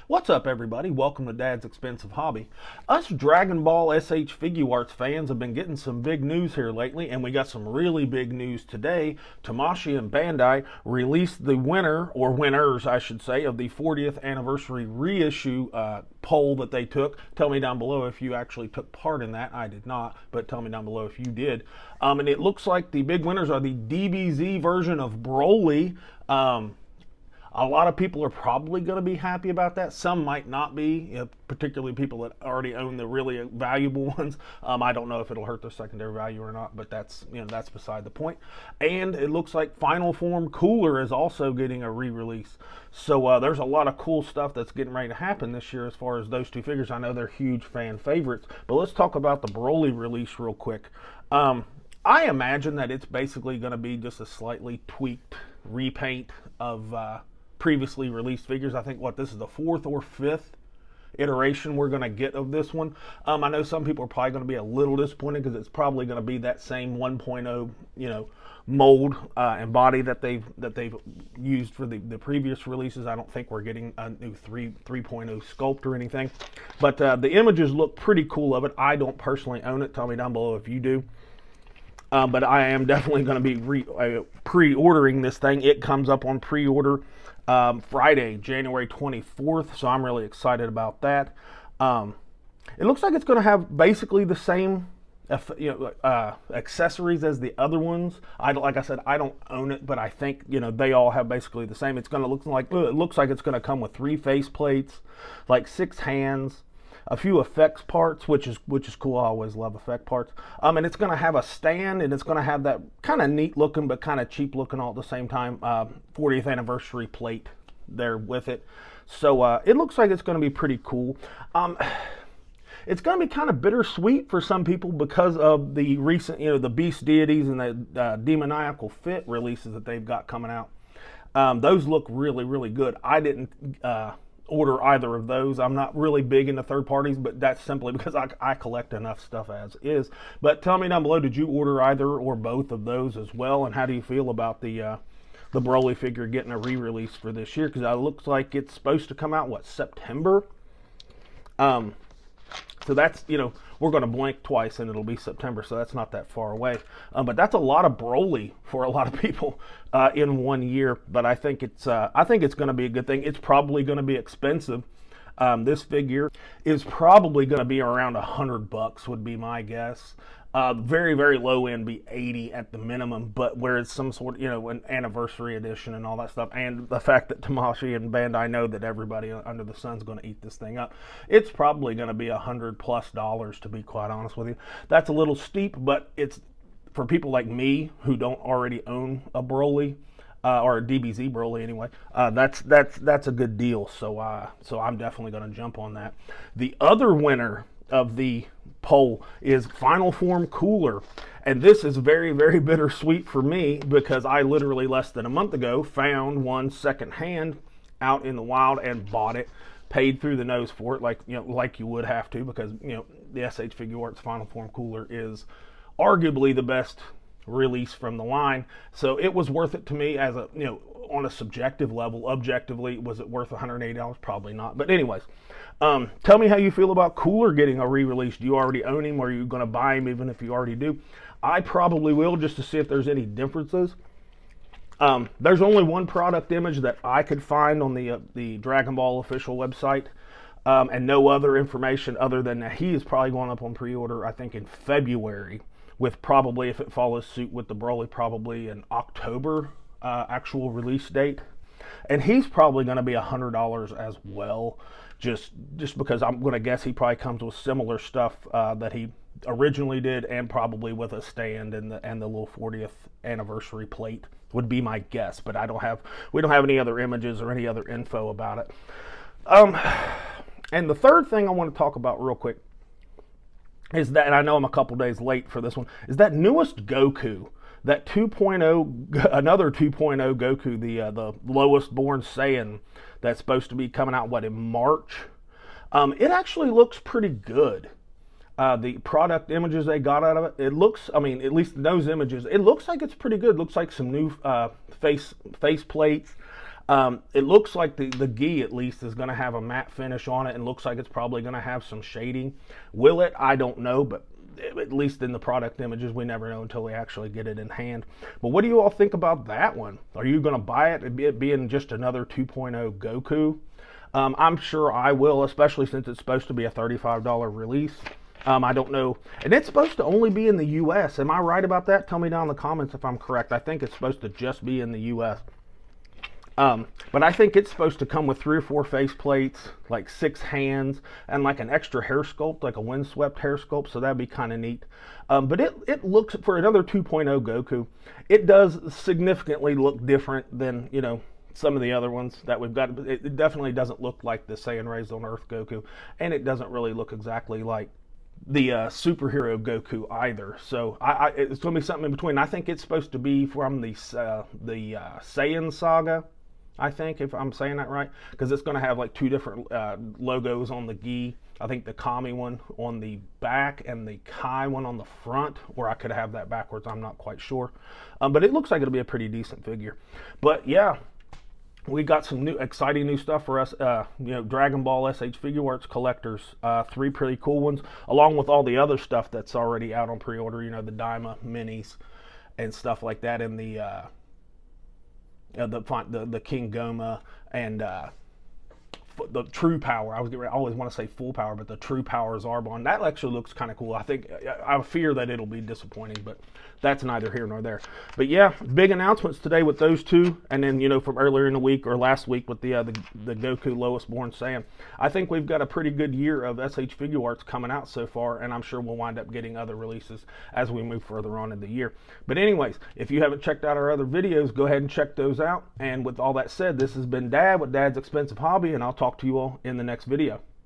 What's up, everybody? Welcome to Dad's Expensive Hobby. Us Dragon Ball S.H. Figuarts fans have been getting some big news here lately, and we got some really big news today. Tamashi and Bandai released the winner, or winners, I should say, of the 40th anniversary reissue poll that they took. Tell me down below if you actually took part in that. I did not, but tell me down below if you did. And it looks like the big winners are the DBZ version of Broly. A lot of people are probably going to be happy about that. Some might not be, particularly people that already own the really valuable ones. I don't know if it'll hurt their secondary value or not, but that's beside the point. And it looks like Final Form Cooler is also getting a re-release. So there's a lot of cool stuff that's getting ready to happen this year as far as those two figures. I know they're huge fan favorites, but let's talk about the Broly release real quick. I imagine that it's basically going to be just a slightly tweaked repaint of previously released figures. I think this is the 4th or 5th iteration we're going to get of this one. I know some people are probably going to be a little disappointed because it's probably going to be that same 1.0 mold and body that they've used for the previous releases. I don't think we're getting a new 3.0 sculpt or anything, but the images look pretty cool of it. I don't personally own it. Tell me down below if you do. But I am definitely going to be pre-ordering this thing. It comes up on pre-order Friday, January 24th, so I'm really excited about that. It looks like it's going to have basically the same accessories as the other ones. Like I said, I don't own it, but I think they all have basically the same. It's going to look like it's going to come with 3 face plates, like 6 hands, a few effects parts, which is cool. I always love effect parts. And it's going to have a stand, and it's going to have that kind of neat looking but kind of cheap looking all at the same time 40th anniversary plate there with it. So it looks like it's going to be pretty cool. It's going to be kind of bittersweet for some people because of the recent, the Beast Deities and the Demoniacal Fit releases that they've got coming out. Those look really, really good. I didn't order either of those. I'm not really big into third parties, but that's simply because I collect enough stuff as is. But tell me down below, did you order either or both of those as well? And how do you feel about the Broly figure getting a re-release for this year? Because it looks like it's supposed to come out, September? So that's, we're going to blink twice and it'll be September, so that's not that far away. But that's a lot of Broly for a lot of people in 1 year. But I think it's going to be a good thing. It's probably going to be expensive. This figure is probably going to be around $100 would be my guess. Very, very low end be 80 at the minimum, but where it's some sort of, an anniversary edition and all that stuff, and the fact that Tamashi and Bandai know that everybody under the sun's going to eat this thing up, it's probably going to be $100+ to be quite honest with you. That's a little steep, but it's for people like me who don't already own a Broly, or a DBZ Broly anyway. That's a good deal. So I'm definitely going to jump on that. The other winner of the poll is Final Form Cooler, and this is very, very bittersweet for me because I literally less than a month ago found one secondhand out in the wild and bought it, paid through the nose for it, like you would have to, because the S.H. Figuarts Final Form Cooler is arguably the best release from the line, so it was worth it to me as a on a subjective level. Objectively, was it worth $180? Probably not, but anyways, tell me how you feel about Cooler getting a re-release. Do you already own him, or are you going to buy him even if you already do? I probably will, just to see if there's any differences. There's only one product image that I could find on the Dragon Ball official website, and no other information other than that he is probably going up on pre-order, I think, in February, with probably, if it follows suit with the Broly, probably an October actual release date. And he's probably going to be $100 as well, just because I'm going to guess he probably comes with similar stuff that he originally did, and probably with a stand and the little 40th anniversary plate would be my guess. But we don't have any other images or any other info about it. And the third thing I want to talk about real quick is that, and I know I'm a couple days late for this one, is that newest GOKU, that 2.0, another 2.0 GOKU, the lowest born Saiyan, that's supposed to be coming out, in March? It actually looks pretty good. The product images they got out of it, it looks, at least those images, it looks like it's pretty good. It looks like some new face plates. It looks like the gi at least is going to have a matte finish on it, and looks like it's probably going to have some shading. Will it? I don't know, but at least in the product images, we never know until we actually get it in hand. But what do you all think about that one? Are you going to buy it, it being just another 2.0 Goku? I'm sure I will, especially since it's supposed to be a $35 release. I don't know, and it's supposed to only be in the US. Am I right about that? Tell me down in the comments if I'm correct. I think it's supposed to just be in the US. But I think it's supposed to come with 3 or 4 face plates, like 6 hands, and like an extra hair sculpt, like a windswept hair sculpt, so that'd be kind of neat. But it looks, for another 2.0 Goku, it does significantly look different than, you know, some of the other ones that we've got. It definitely doesn't look like the Saiyan Raised on Earth Goku, and it doesn't really look exactly like the superhero Goku either. So it's going to be something in between. I think it's supposed to be from the Saiyan saga, I think, if I'm saying that right, because it's going to have like 2 different logos on the gi. I think the Kami one on the back and the Kai one on the front, or I could have that backwards, I'm not quite sure. But it looks like it'll be a pretty decent figure. But yeah, we got some new, exciting new stuff for us. You know, Dragon Ball S.H. Figuarts collectors, 3 pretty cool ones, along with all the other stuff that's already out on pre-order. You know, the Daima minis and stuff like that, and the King Goma, and the True Power. I always want to say Full Power, but the True Power Zarbon. That actually looks kind of cool. I fear that it'll be disappointing, but that's neither here nor there. But yeah, big announcements today with those 2, and then, you know, from earlier in the week or last week with the Goku Lowest Born Saiyan. I think we've got a pretty good year of SH Figuarts coming out so far, and I'm sure we'll wind up getting other releases as we move further on in the year. But anyways, if you haven't checked out our other videos, go ahead and check those out. And with all that said, this has been Dad with Dad's Expensive Hobby, and I'll talk to you all in the next video.